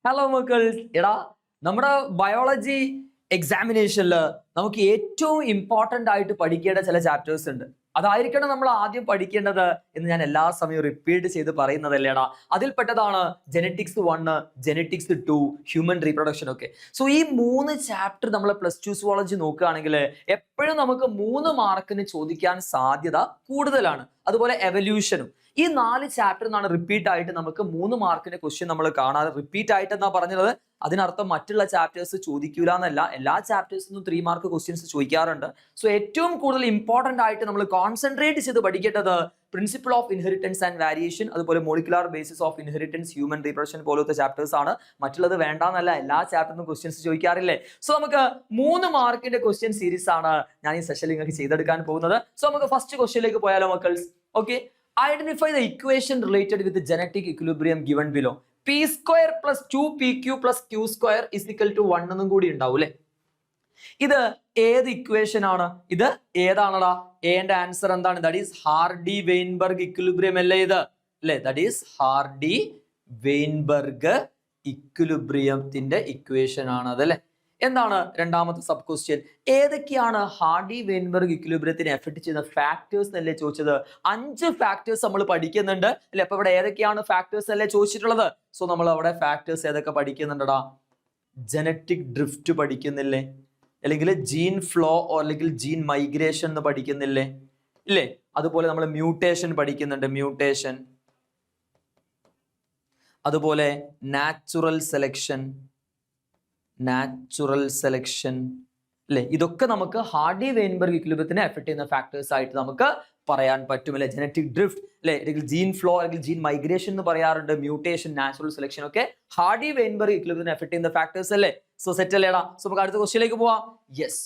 Hello മക്കൾസ്, എടാ നമ്മുടെ biology എക്സാമിനേഷനിൽ നമുക്ക് ഏറ്റവും ഇമ്പോർട്ടൻ്റ് ആയിട്ട് പഠിക്കേണ്ട ചില ചാപ്റ്റേഴ്സ് ഉണ്ട്. അതായിരിക്കണം നമ്മൾ ആദ്യം പഠിക്കേണ്ടത് എന്ന് ഞാൻ എല്ലാ സമയവും റിപ്പീറ്റ് ചെയ്ത് പറയുന്നതല്ലേടാ. അതിൽപ്പെട്ടതാണ് ജെനറ്റിക്സ് 1, ജെനറ്റിക്സ് 2, ഹ്യൂമൻ റീപ്രൊഡക്ഷൻ ഒക്കെ. സോ ഈ 3 ചാപ്റ്റർ നമ്മൾ പ്ലസ് ടു സുവോളജി നോക്കുകയാണെങ്കിൽ എപ്പോഴും നമുക്ക് 3 മാർക്കിന് ചോദിക്കാൻ സാധ്യത കൂടുതലാണ്. അതുപോലെ എവല്യൂഷനും ഈ 4 ചാപ്റ്ററിൽ നിന്നാണ് റിപ്പീറ്റ് ആയിട്ട് നമുക്ക് 3 മാർക്കിന്റെ ക്വസ്റ്റ്യൻ നമ്മൾ കാണാതെ. റിപ്പീറ്റ് ആയിട്ട് എന്നാ പറഞ്ഞത്, അതിനർത്ഥം മറ്റുള്ള ചാപ്റ്റേഴ്സ് ചോദിക്കൂല എന്നല്ല. എല്ലാ ചാപ്റ്റേഴ്സിനും 3 മാർക്ക് ക്വസ്റ്റ്യൻസ് ചോദിക്കാറുണ്ട്. സോ ഏറ്റവും കൂടുതൽ ഇമ്പോർട്ടൻ്റ് ആയിട്ട് നമ്മൾ കോൺസെൻട്രേറ്റ് ചെയ്ത് പഠിക്കേണ്ടത് principle of inheritance and variation, അതുപോലെ molecular basis of inheritance, human reproduction പോലത്തെ ചാപ്റ്റേഴ്സ് ആണ്. മറ്റുള്ളത് വേണ്ടാന്നല്ല, എല്ലാ ചാപ്റ്ററിനും ക്വസ്റ്റ്യൻസ് ചോദിക്കാറില്ലേ. സോ നമുക്ക് 3 മാർക്കിന്റെ ക്വസ്റ്റ്യൻ സീരീസ് ആണ് ഞാൻ ഈ സെഷനിൽ നിങ്ങൾക്ക് ചെയ്തെടുക്കാൻ പോകുന്നത്. സോ നമുക്ക് ഫസ്റ്റ് ക്വസ്റ്റ്യനിലേക്ക് പോയാലോ മക്കൾസ്? Okay, identify the equation related with the genetic equilibrium given below. P square plus 2pq plus q square is equal to 1 എന്നും കൂടി ഉണ്ടാവും അല്ലെ. ഇത് ഏത് ഇക്വേഷൻ ആണ്? ഇത് ഏതാണടാ? എന്റെ ആൻസർ എന്താണ്? That is Hardy Weinberg equilibrium അല്ലേ ഇത് അല്ലെ? ദാറ്റ് ഈസ് ഹാർഡി വെയിൻബർഗ് ഇക്വിലിബ്രിയത്തിന്റെ ഇക്വേഷൻ ആണ് അതല്ലേ. എന്താണ് രണ്ടാമത്തെ സബ് ക്വസ്റ്റ്യൻ? ഏതൊക്കെയാണ് ഹാർഡി വെയിൻബർഗ് ഇക്വിലിബ്രിയത്തിനെ എഫക്ട് ചെയ്യുന്ന ഫാക്ടേഴ്സ് എന്നല്ലേ ചോദിച്ചത്? 5 ഫാക്ടേഴ്സ് നമ്മൾ പഠിക്കുന്നുണ്ട് അല്ലെ. അപ്പൊ ഇവിടെ ഏതൊക്കെയാണ് ഫാക്ടേഴ്സ് അല്ലേ ചോദിച്ചിട്ടുള്ളത്? സോ നമ്മൾ അവിടെ ഫാക്ടേഴ്സ് ഏതൊക്കെ പഠിക്കുന്നുണ്ടടാ? ജനറ്റിക് ഡ്രിഫ്റ്റ് പഠിക്കുന്നില്ലേ? അല്ലെങ്കിൽ ജീൻ ഫ്ലോ അല്ലെങ്കിൽ ജീൻ മൈഗ്രേഷൻ എന്ന് പഠിക്കുന്നില്ലേ ഇല്ലേ? അതുപോലെ നമ്മൾ മ്യൂട്ടേഷൻ പഠിക്കുന്നുണ്ട്, മ്യൂട്ടേഷൻ. അതുപോലെ നാച്ചുറൽ സെലക്ഷൻ അല്ലെ. ഇതൊക്കെ നമുക്ക് ഹാർഡി വെയിൻബർഗ് ഇക്വിലിബ്രിയത്തിനെ എഫക്ട് ചെയ്യുന്ന ഫാക്ടേഴ്സ് ആയിട്ട് നമുക്ക് പറയാൻ പറ്റും അല്ലെ. ജനറ്റിക് ഡ്രിഫ്റ്റ് അല്ലെ, അല്ലെങ്കിൽ ജീൻ ഫ്ലോ അല്ലെങ്കിൽ ജീൻ മൈഗ്രേഷൻ എന്ന് പറയാറുണ്ട്, മ്യൂട്ടേഷൻ, നാച്ചുറൽ സെലക്ഷൻ ഒക്കെ ഹാർഡി വെയിൻബർഗ് ഇക്വിലിബ്രിയത്തിനെ എഫക്ട് ചെയ്യുന്ന ഫാക്ടേഴ്സ് അല്ലേ. സോ സെറ്റ് അല്ലേടാ. സോ നമുക്ക് അടുത്ത ക്വസ്റ്റ്യനിലേക്ക് പോവാം. Yes,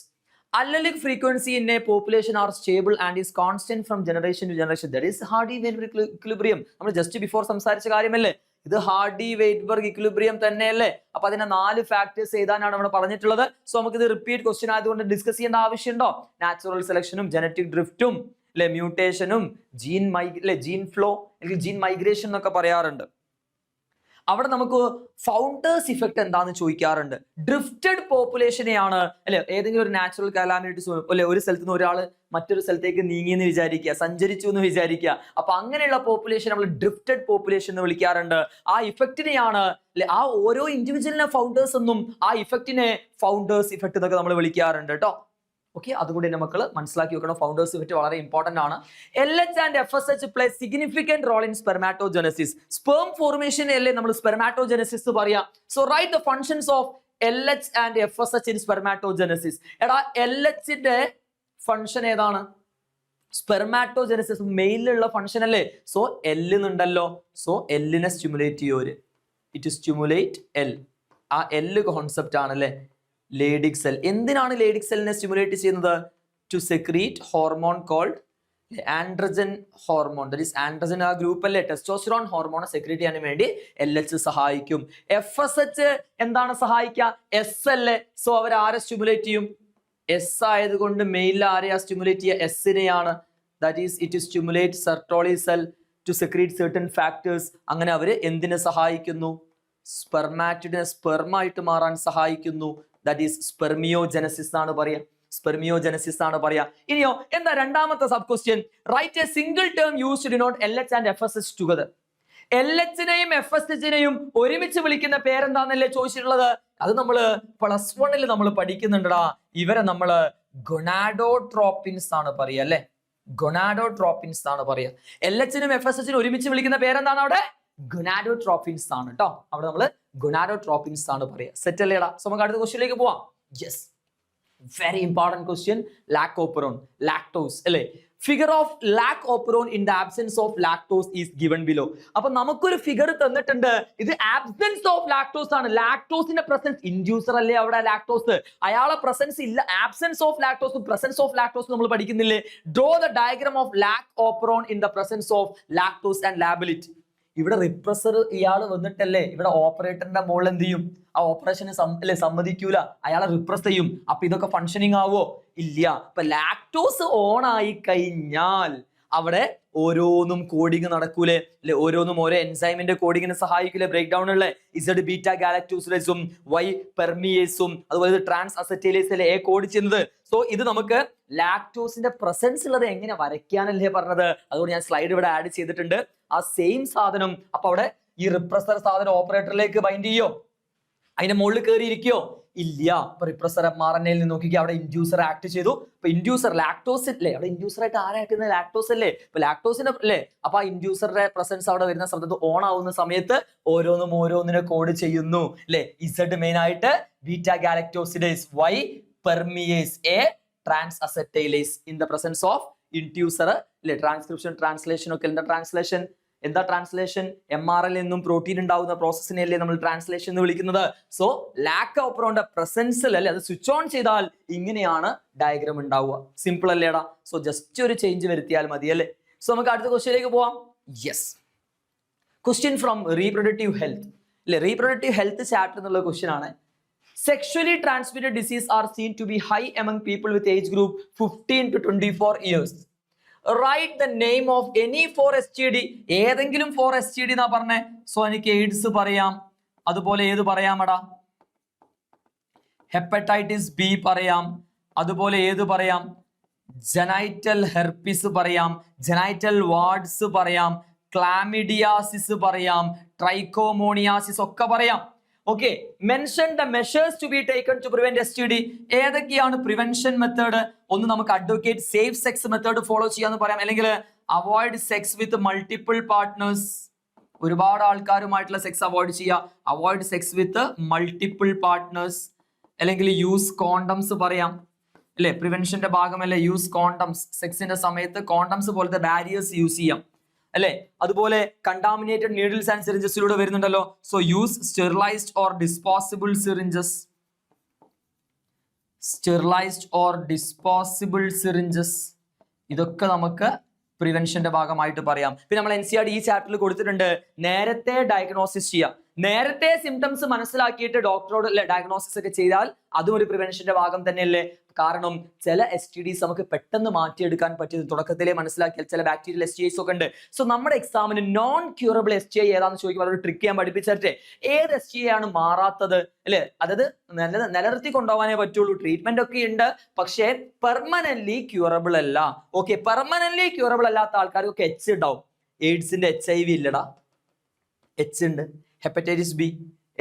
allelic frequency in a population are stable and is constant from generation to generation. That is Hardy Weinberg equilibrium. നമ്മൾ ജസ്റ്റ് ബിഫോർ സംസാരിച്ച കാര്യമല്ലേ. ഇത് ഹാർഡി വെയിൻബർഗ് ഇക്വിലിബ്രിയം തന്നെയല്ലേ. അപ്പൊ അതിനെ 4 ഫാക്ടേഴ്സ് എഴുതാനാണ് നമ്മൾ പറഞ്ഞിട്ടുള്ളത്. സോ നമുക്ക് ഇത് റിപ്പീറ്റ് ക്വസ്റ്റ്യൻ ആയതുകൊണ്ട് ഡിസ്കസ് ചെയ്യേണ്ട ആവശ്യമുണ്ടോ? നാച്ചുറൽ സെലക്ഷനും ജനറ്റിക് ഡ്രിഫ്റ്റും അല്ലെ, മ്യൂട്ടേഷനും ജീൻ ഫ്ലോ അല്ലെങ്കിൽ ജീൻ മൈഗ്രേഷൻ എന്നൊക്കെ പറയാറുണ്ട്. അവിടെ നമുക്ക് ഫൗണ്ടേഴ്സ് ഇഫക്റ്റ് എന്താന്ന് ചോദിക്കാറുണ്ട്. ഡ്രിഫ്റ്റഡ് പോപ്പുലേഷനെയാണ് അല്ലെ, ഏതെങ്കിലും ഒരു നാച്ചുറൽ കലാമിറ്റീസ് അല്ലെ, ഒരു സ്ഥലത്ത് നിന്ന് ഒരാൾ മറ്റൊരു സ്ഥലത്തേക്ക് നീങ്ങി എന്ന് വിചാരിക്കുക, സഞ്ചരിച്ചു എന്ന് വിചാരിക്കുക. അപ്പൊ അങ്ങനെയുള്ള പോപ്പുലേഷൻ നമ്മൾ ഡ്രിഫ്റ്റഡ് പോപ്പുലേഷൻ എന്ന് വിളിക്കാറുണ്ട്. ആ ഇഫക്റ്റിനെയാണ് അല്ലെ, ആ ഓരോ ഇൻഡിവിജ്വലിനെ ഫൗണ്ടേഴ്സ് എന്നും ആ ഇഫക്റ്റിനെ ഫൗണ്ടേഴ്സ് ഇഫക്റ്റ് എന്നൊക്കെ നമ്മൾ വിളിക്കാറുണ്ട് കേട്ടോ. ഓക്കെ, അതുകൊണ്ട് തന്നെ മക്കൾ മനസ്സിലാക്കി വെക്കണം. ഫൗണ്ടേഴ്സ് ഇഫക്റ്റ് വളരെ ഇമ്പോർട്ടന്റ് ആണ്. LH and FSH play significant role in spermatogenesis. Sperm formation അല്ലേ നമ്മൾ സ്പെർമാറ്റോജനസിസ് പറയാം. So right the functions of LH and FSH in spermatogenesis. എടാ, LHന്റെ ഫംഗ്ഷൻ ഏതാണ്? സ്പെർമാറ്റോജനസിസ് മെയിലുള്ള ഫംഗ്ഷൻ അല്ലേ. സോ L എന്നുണ്ടല്ലോ. സോ L-നെ സ്റ്റിമുലേറ്റ് ചെയ്യോര്. It stimulate L. ആ L കോൺസെപ്റ്റ് ആണല്ലേ ലേഡിക് സെൽ. എന്തിനാണ് ലേഡിക് സെല്ലിനെ സ്റ്റിമുലേറ്റ് ചെയ്യുന്നത്? To secrete hormone called androgen hormone. That is androgen ആ ഗ്രൂപ്പ് അല്ലേ, ടെസ്റ്റോസ്റ്ററോൺ ഹോർമോൺ സെക്രീറ്റ് ചെയ്യാൻ വേണ്ടി LH സഹായിക്കും. FSH എന്താണ് സഹായിക്കുക? S അല്ലേ. സോ അവർ ആരെ സ്റ്റിമുലേറ്റ് ചെയ്യും? S ആയതുകൊണ്ട് മെയിലിൽ ആരെയാ സ്റ്റിമുലേറ്റ് ചെയ്യുക? S-നെയാണ്. That is it stimulate Sertoli cell to secrete certain factors. അങ്ങനെ അവര് എന്തിനെ സഹായിക്കുന്നു? സ്പെർമാറ്റിഡിനെ സ്പെർമായിട്ട് മാറാൻ സഹായിക്കുന്നു. ദാറ്റ് ഈസ് സ്പെർമിയോജനസിസ് ആണ് പറയാ. സ്പെർമിയോജനസിസ് ആണ് പറയാ. ഇനിയോ എന്താ രണ്ടാമത്തെ sub question? Right a single term used to denote LH and FSH together. LH-നെയും FSH-നെയും ഒരുമിച്ച് വിളിക്കുന്ന പേരെന്താന്നല്ലേ ചോദിച്ചിട്ടുള്ളത്? അത് നമ്മള് +1 നമ്മൾ പഠിക്കുന്നുണ്ടടാ. ഇവരെ നമ്മള് ഗൊണാഡോട്രോപ്പിൻസ് ആണ് പറയാ അല്ലെ. ഗൊണാഡോട്രോപ്പിൻസ് ആണ് പറയാ. LH-നും FSH-നും ഒരുമിച്ച് വിളിക്കുന്ന പേരെന്താണ് അവിടെ? ഗൊണാഡോട്രോപ്പിൻസ് ആണ് കേട്ടോ. അവിടെ നമ്മള് ഗൊണാഡോട്രോപ്പിൻസ് ആണ് പറയാ. സെറ്റ് അല്ലേടാ. സോ നമുക്ക് അടുത്ത ക്വസ്റ്റ്യനിലേക്ക് പോവാം. Yes, very important question. Lac operon, lactose അല്ലേ. Figure of lac operon in the absence of lactose is given below. അപ്പൊ നമുക്കൊരു ഫിഗർ തന്നിട്ടുണ്ട്. ഇത് ആബ്സെൻസ് ഓഫ് ലാക്ടോസ് ആണ്. ലാക്ടോസിന്റെ പ്രസൻസ്, ഇൻഡ്യൂസർ അല്ലേ അവിടെ ലാക്ടോസ്, അയാളെ പ്രസൻസ് ഇല്ല. Absence of lactose presence of lactose നമ്മൾ പഠിക്കുന്നില്ലേ? Draw the diagram of lac operon in the presence of lactose and lability. ഇവിടെ റിപ്രസർ ഇയാൾ വന്നിട്ടല്ലേ ഇവിടെ ഓപ്പറേറ്ററിന്റെ മുകളിൽ എന്ത് ചെയ്യും? ആ ഓപ്പറേഷന് സമ്മതിക്കൂല, അയാളെ റിപ്രസ് ചെയ്യും. അപ്പൊ ഇതൊക്കെ ഫങ്ഷനിങ് ആവോ? ഇല്ല. അപ്പൊ ലാക്ടോസ് ഓൺ ആയി കഴിഞ്ഞാൽ അവിടെ ഓരോന്നും കോഡിങ് നടക്കൂലേ അല്ലെ, ഓരോന്നും ഓരോ എൻസൈമിന്റെ കോഡിങ്ങിന് സഹായിക്കൂലേ ബ്രേക്ക് ഡൗൺ ഉള്ള ഇസഡ് ബീറ്റ ഗാലക്ടോസിലേസും വൈ പെർമിയേസും അതുപോലെ ട്രാൻസ് അസറ്റൈലേസ് അല്ലെ കോഡ് ചെയ്യുന്നത്. സോ ഇത് നമുക്ക് ലാക്ടോസിന്റെ പ്രസൻസ് ഉള്ളത് എങ്ങനെ വരയ്ക്കാനല്ലേ പറഞ്ഞത്, അതുകൊണ്ട് ഞാൻ സ്ലൈഡ് ഇവിടെ ആഡ് ചെയ്തിട്ടുണ്ട്. ആ സെയിം സാധനം അപ്പൊ അവിടെ ഈ റിപ്രസർ സാധനം ഓപ്പറേറ്ററിലേക്ക് ബൈൻഡ് ചെയ്യോ, അതിന്റെ മുകളിൽ കയറിയിരിക്കോ, ഇല്ല. അപ്പൊ റിപ്രസർ mRNA നിന്ന് നോക്കിക്കുക, അവിടെ ഇൻഡ്യൂസർ ആക്ട് ചെയ്തു. അപ്പൊ ഇൻഡ്യൂസർ ലാക്ടോസ് അല്ലേ, അവിടെ ഇൻഡ്യൂസർ ആയിട്ട് ആരാക്കുന്നത്, ലാക്ടോസ് അല്ലേ. അപ്പൊ ലാക്ടോസിന്റെ അല്ലേ, അപ്പൊ ആ ഇൻഡ്യൂസറുടെ പ്രസൻസ് അവിടെ വരുന്ന സമയത്ത് ഓൺ ആവുന്ന സമയത്ത് ഓരോന്നിനെ കോഡ് ചെയ്യുന്നു അല്ലെ. ഇസഡ് മെയിൻ ആയിട്ട് beta galactosidase, Y permease, A transacetylase in the presence of inducer അല്ലെ. ട്രാൻസ്ക്രിപ്ഷൻ ട്രാൻസ്ലേഷൻ ഒക്കെ എന്താ ട്രാൻസ്ലേഷൻ, എന്താ ട്രാൻസ്ലേഷൻ, mRNA എന്നും പ്രോട്ടീൻ ഉണ്ടാവുന്ന പ്രോസസ്സിനെയല്ലേ നമ്മൾ ട്രാൻസ്ലേഷൻ എന്ന് വിളിക്കുന്നത്. സോ ലാക്ക് ഓപ്പറോന്റെ പ്രസൻസിൽ അല്ലെ അത് സ്വിച്ച് ഓൺ ചെയ്താൽ ഇങ്ങനെയാണ് ഡയഗ്രാം ഉണ്ടാവുക. സിമ്പിൾ അല്ലേടാ. സോ ജസ്റ്റ് ഒരു ചേഞ്ച് വരുത്തിയാൽ മതി അല്ലേ. സോ നമുക്ക് അടുത്ത ക്വസ്റ്റ്യനിലേക്ക് പോവാം. Yes, question from reproductive health അല്ലെ. റീപ്രൊഡക്റ്റീവ് ഹെൽത്ത് ചാപ്റ്റർ എന്നുള്ള ക്വസ്റ്റ്യൻ ആണ്. Sexually transmitted disease are seen to be high among people with age group 15 to 24 years. Write the name of any 4 STD. ഏതെങ്കിലും 4 STD എന്നാ പറഞ്ഞേ. So എനിക്ക് AIDS പറയാം, അതുപോലെ ഏത് പറയാമടാ, ഹെപ്പറ്റൈറ്റിസ് ബി പറയാം, അതുപോലെ ഏത് പറയാം, ജനൈറ്റൽ ഹെർപ്പിസ് പറയാം, ജനൈറ്റൽ വാർഡ്സ് പറയാം, ക്ലാമിഡിയാസിസ് പറയാം, ട്രൈക്കോമോണിയാസിസ് ഒക്കെ പറയാം. Okay, mention the measures to be taken to prevent STD. ഏതൊക്കെയാണ് പ്രിവെൻഷൻ മെത്തേഡ്? ഒന്ന് നമുക്ക് advocate safe sex method follow ചെയ്യാന്ന് പറയാം, അല്ലെങ്കിൽ avoid sex with multiple partners, ഒരുപാട് ആൾക്കാരുമായിട്ടുള്ള സെക്സ് അവോയ്ഡ് ചെയ്യുക, avoid sex with multiple partners, അല്ലെങ്കിൽ യൂസ് കോണ്ടംസ് പറയാം അല്ലെ. പ്രിവെൻഷന്റെ ഭാഗമല്ലേ യൂസ് കോണ്ടംസ്, സെക്സിന്റെ സമയത്ത് കോണ്ടംസ് പോലത്തെ ബാരിയേഴ്സ് യൂസ് ചെയ്യാം അല്ലെ. അതുപോലെ കണ്ടാമിനേറ്റഡ് നീഡിൽസ് ആൻഡ് സിറിഞ്ചസിലൂടെ വരുന്നുണ്ടല്ലോ. So use sterilised or disposable syringes, sterilised or disposable syringes, ഇതൊക്കെ നമുക്ക് പ്രിവെൻഷന്റെ ഭാഗമായിട്ട് പറയാം. പിന്നെ നമ്മൾ NCERT ഈ ചാപ്റ്ററിൽ കൊടുത്തിട്ടുണ്ട് നേരത്തെ ഡയഗ്നോസിസ് ചെയ്യാം. നേരത്തെ സിംറ്റംസ് മനസ്സിലാക്കിയിട്ട് ഡോക്ടറോട് ഡയഗ്നോസിസ് ഒക്കെ ചെയ്താൽ അതും ഒരു പ്രിവെൻഷന്റെ ഭാഗം തന്നെയല്ലേ. കാരണം ചില STDs നമുക്ക് പെട്ടെന്ന് മാറ്റിയെടുക്കാൻ പറ്റിയത് തുടക്കത്തിലേ മനസ്സിലാക്കിയാൽ ചില ബാക്ടീരിയൽ STIs ഒക്കെ ഉണ്ട്. സോ നമ്മുടെ എക്സാമിന് നോൺ ക്യൂറബിൾ STI ഏതാണെന്ന് ചോദിക്കുമ്പോൾ ഒരു ട്രിക്ക് ചെയ്യാൻ പഠിപ്പിച്ചിട്ട് ഏത് STI ആണ് മാറാത്തത് അല്ലെ, അതായത് നിലനിർത്തി കൊണ്ടുപോകാനേ പറ്റുള്ളൂ, ട്രീറ്റ്മെന്റ് ഒക്കെ ഉണ്ട്, പക്ഷേ പെർമനന്റ്ലി ക്യൂറബിൾ അല്ല. ഓക്കെ, പെർമനന്റ്ലി ക്യൂറബിൾ അല്ലാത്ത ആൾക്കാർക്ക് H ഉണ്ടാവും. എയ്ഡ്സിന്റെ HIV ഇല്ലടാ, H ഉണ്ട്. ഹെപ്പറ്റൈറ്റിസ് ബി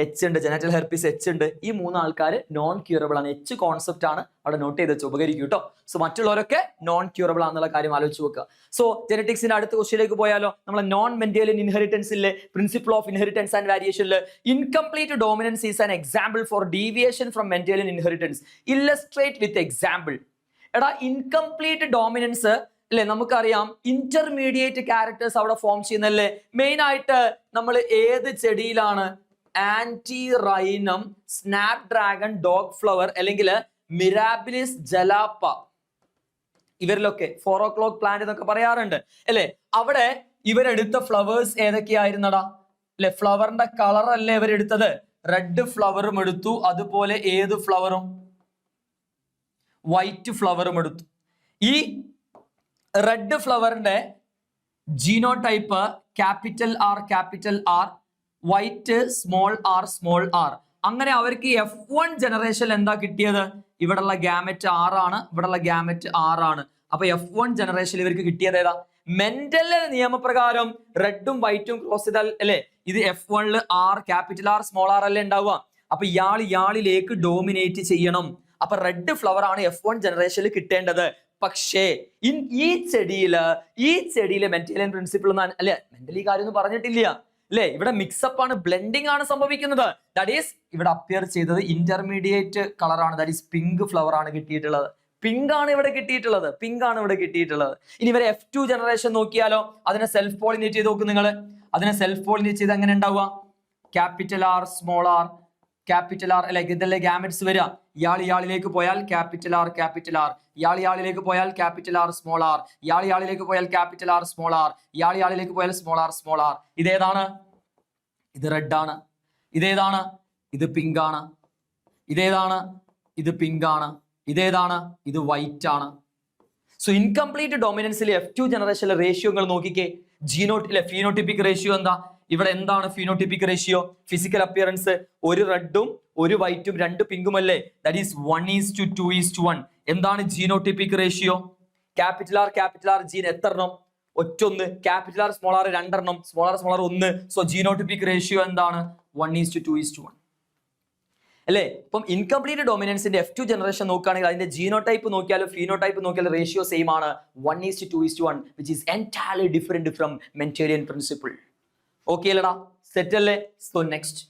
H ഉണ്ട്, ജനറ്റൽ ഹെർപ്പിസ് H ഉണ്ട്. ഈ 3 ആൾക്കാർ നോൺ ക്യൂറബിൾ ആണ്. H കോൺസെപ്റ്റ് ആണ്, അവിടെ നോട്ട് ചെയ്ത് വെച്ച് ഉപകരിക്കും കേട്ടോ. സോ മറ്റുള്ളവരൊക്കെ നോൺ ക്യൂറബിൾ ആണെന്നുള്ള കാര്യം ആലോചിച്ച് വെക്കുക. സോ ജെനറ്റിക്സിന്റെ അടുത്ത ക്വസ്റ്റ്യനിലേക്ക് പോയാലോ. നമ്മളെ നോൺ മെന്റേലിയൻ ഇൻഹെറിറ്റൻസിലെ പ്രിൻസിപ്പിൾ ഓഫ് ഇൻഹെറിറ്റൻസ് ആൻഡ് വാരിയേഷനിൽ incomplete dominance is an example for deviation from Mendelian inheritance. Illustrate with example. എടാ, ഇൻകംപ്ലീറ്റ് ഡോമിനൻസ് അല്ലെ, നമുക്കറിയാം ഇന്റർമീഡിയറ്റ് ക്യാരക്ടേഴ്സ് അവിടെ ഫോം ചെയ്യുന്നല്ലേ. മെയിൻ ആയിട്ട് നമ്മൾ ഏത് ചെടിയിലാണ്, antirrhinum, snapdragon, dog flower അല്ലെങ്കിൽ മിറാബിലിസ് ജലാപ്പ, ഇവരിലൊക്കെ 4 o'clock പ്ലാന്റ് എന്നൊക്കെ പറയാറുണ്ട് അല്ലെ. അവിടെ ഇവരെടുത്ത ഫ്ലവേഴ്സ് ഏതൊക്കെയായിരുന്നടാ അല്ലെ, ഫ്ലവറിന്റെ കളർ അല്ലേ ഇവരെടുത്തത്, റെഡ് ഫ്ലവറും എടുത്തു, അതുപോലെ ഏത് ഫ്ലവറും, വൈറ്റ് ഫ്ലവറും എടുത്തു. ഈ റെഡ് ഫ്ലവറിന്റെ genotype capital R, white small r. അങ്ങനെ അവർക്ക് F1 ജനറേഷൻ എന്താ കിട്ടിയത്, ഇവിടെയുള്ള ഗാമറ്റ് 6 ആണ്, ഇവിടെയുള്ള ഗാമറ്റ് 6 ആണ്. അപ്പൊ F1 ജനറേഷൻ ഇവർക്ക് കിട്ടിയത് ഏതാ, മെന്റൽ നിയമപ്രകാരം റെഡും വൈറ്റും ക്രോസ് ചെയ്താൽ അല്ലെ ഇത് F1 R, capital R, small r അല്ലേ ഉണ്ടാവുക. അപ്പൊ ഇയാളിലേക്ക് ഡോമിനേറ്റ് ചെയ്യണം. അപ്പൊ റെഡ് ഫ്ലവർ ആണ് F1 ജനറേഷനിൽ കിട്ടേണ്ടത്. പക്ഷേ ഈ ചെടിയിലെ മെന്റലിയൻ പ്രിൻസിപ്പിൾ അല്ലെ, മെന്റലി കാര്യം ഒന്നും പറഞ്ഞിട്ടില്ല അല്ലെ. ഇവിടെ മിക്സപ്പ് ആണ്, ബ്ലെൻഡിങ് ആണ് സംഭവിക്കുന്നത്. ദാറ്റ് ഈസ് ഇവിടെ അപ്പിയർ ചെയ്തത് ഇന്റർമീഡിയറ്റ് കളർ ആണ്, ദാറ്റ് ഈസ് പിങ്ക് ഫ്ലവർ ആണ് കിട്ടിയിട്ടുള്ളത്. പിങ്ക് ആണ് ഇവിടെ കിട്ടിയിട്ടുള്ളത്. ഇനി ഇവരെ F2 ജനറേഷൻ നോക്കിയാലോ, അതിനെ സെൽഫ് പോളിനേറ്റ് ചെയ്ത് നോക്കും നിങ്ങൾ. അതിനെ സെൽഫ് പോളിനേറ്റ് ചെയ്ത് എങ്ങനെ ഉണ്ടാവുക, capital R, small r, capital R അല്ലെ, ഇതല്ലേ ഗാമറ്റ്സ് വരിക. ഇയാളിലേക്ക് പോയാൽ ക്യാപിറ്റൽ R, ഇയാളിലേക്ക് പോയാൽ ക്യാപിറ്റൽ R, സ്മോൾ r, ഇയാളിലേക്ക് പോയാൽ ക്യാപിറ്റൽ R, സ്മോൾ r, ഇയാളിലേക്ക് പോയാൽ സ്മോൾ r. ഇതേതാണ്, ഇത് റെഡ് ആണ്. ഇതേതാണ്, ഇത് പിങ്ക് ആണ്. ഇതേതാണ്, ഇത് പിങ്ക് ആണ്. ഇതേതാണ്, ഇത് വൈറ്റ് ആണ്. സോ ഇൻകംപ്ലീറ്റ് ഡോമിനൻസിലെ F2 ജനറേഷനിലെ റേഷ്യോകൾ നോക്കിക്കേ. ഫീനോട്ടിപ്പിക് റേഷ്യോ എന്താ? ഇവിടെ എന്താണ് ഫീനോട്ടിപ്പിക് റേഷ്യോ? ഫിസിക്കൽ അപ്പിയറൻസ്, ഒരു റെഡും ഒരു വൈറ്റും 2 പിങ്കും അല്ലേ? That is 1:2:1. എന്താണ് genotypic ratio? Capital R gene എത്രണ്ണം? ഒറ്റൊന്ന്. ക്യാപിറ്റൽ ആർ സ്മോൾ ആർ 2 എണ്ണം, small R 1. So genotypic ratio എന്താണ്? 1:2:1 അല്ലേ? അപ്പം ഇൻകംപ്ലീറ്റ് ഡോമിനൻസിന്റെ F2 ജനറേഷൻ നോക്കുകയാണെങ്കിൽ അതിന്റെ ജീനോടൈപ്പ് നോക്കിയാലും ഫീനോടൈപ്പ് നോക്കിയാലും റേഷ്യോ സെയിം ആണ്, 1:2:1, which is entirely different from Mendelian principle. Okay അല്ലടാ? സെറ്റ് അല്ലേ? So next,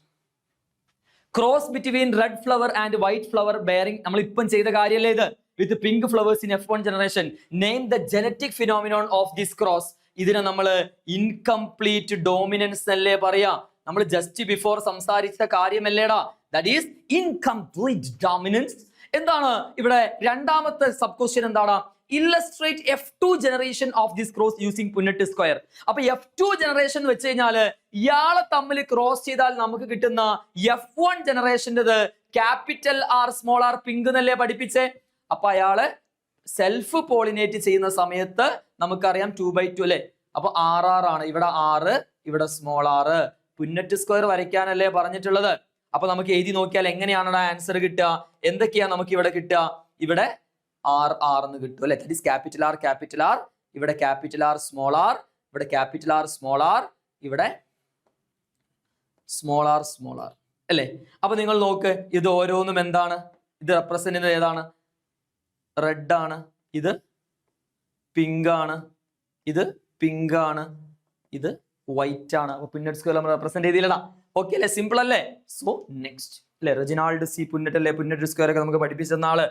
cross between red flower and white flower bearing. നമ്മൾ ഇപ്പം ചെയ്ത കാര്യമല്ലേ ഇത്? വിത്ത് pink flowers in F1 generation. Name the genetic phenomenon of this cross. ഇതിനെ നമ്മൾ incomplete dominance അല്ലേ പറയാ? നമ്മൾ ജസ്റ്റ് ബിഫോർ സംസാരിച്ച കാര്യമല്ലേടാ? That is incomplete dominance. എന്താണ് ഇവിടെ രണ്ടാമത്തെ സബ് ക്വസ്റ്റ്യൻ? എന്താണ്? Illustrate F2 generation of this cross using Punnett square. അപ്പൊ F2 ജനറേഷൻ വെച്ച് കഴിഞ്ഞാല് ഇയാളെ തമ്മിൽ ക്രോസ് ചെയ്താൽ നമുക്ക് കിട്ടുന്ന F1 ജനറേഷൻ്റെത് capital R small R pink എന്നല്ലേ പഠിപ്പിച്ചേ? അപ്പൊ അയാള് സെൽഫ് പോളിനേറ്റ് ചെയ്യുന്ന സമയത്ത് നമുക്കറിയാം 2/2 അല്ലേ? അപ്പൊ RR ആണ്. ഇവിടെ 6, ഇവിടെ സ്മോൾ ആർ. പുന്നറ്റ് സ്ക്വയർ വരയ്ക്കാനല്ലേ പറഞ്ഞിട്ടുള്ളത്? അപ്പൊ നമുക്ക് എഴുതി നോക്കിയാൽ എങ്ങനെയാണ് ആൻസർ കിട്ടുക? എന്തൊക്കെയാ നമുക്ക് ഇവിടെ കിട്ടുക? ഇവിടെ RR എന്ന് കിട്ടും അല്ലെ? ദാറ്റ് ഈസ് ക്യാപിറ്റൽ ആർ, ഇവിടെ ക്യാപിറ്റൽ ആർ സ്മോൾ ആർ, ഇവിടെ ക്യാപിറ്റൽ ആർ സ്മോൾ ആർ, ഇവിടെ സ്മോൾ ആർ അല്ലേ? അപ്പൊ നിങ്ങൾ നോക്ക്, ഇത് ഓരോന്നും എന്താണ്? ഇത് റെപ്രസെന്റ് ചെയ്യുന്നത് ഏതാണ്? റെഡ് ആണ്, ഇത് പിങ്ക് ആണ്, ഇത് പിങ്ക് ആണ്, ഇത് വൈറ്റ് ആണ്. അപ്പൊ പുന്നറ്റ് സ്ക്വയർ നമ്മൾ റെപ്രസെന്റ് ചെയ്തില്ലടാ. ഓക്കെ അല്ലേ? സിമ്പിൾ അല്ലേ? സോ നെക്സ്റ്റ് അല്ലെ, റെജിനാൾഡ് സി പുന്നറ്റ് അല്ലേ? പുന്നറ്റ് സ്ക്വയർ ഒക്കെ നമുക്ക് പഠിപ്പിച്ചെന്ന ആള്.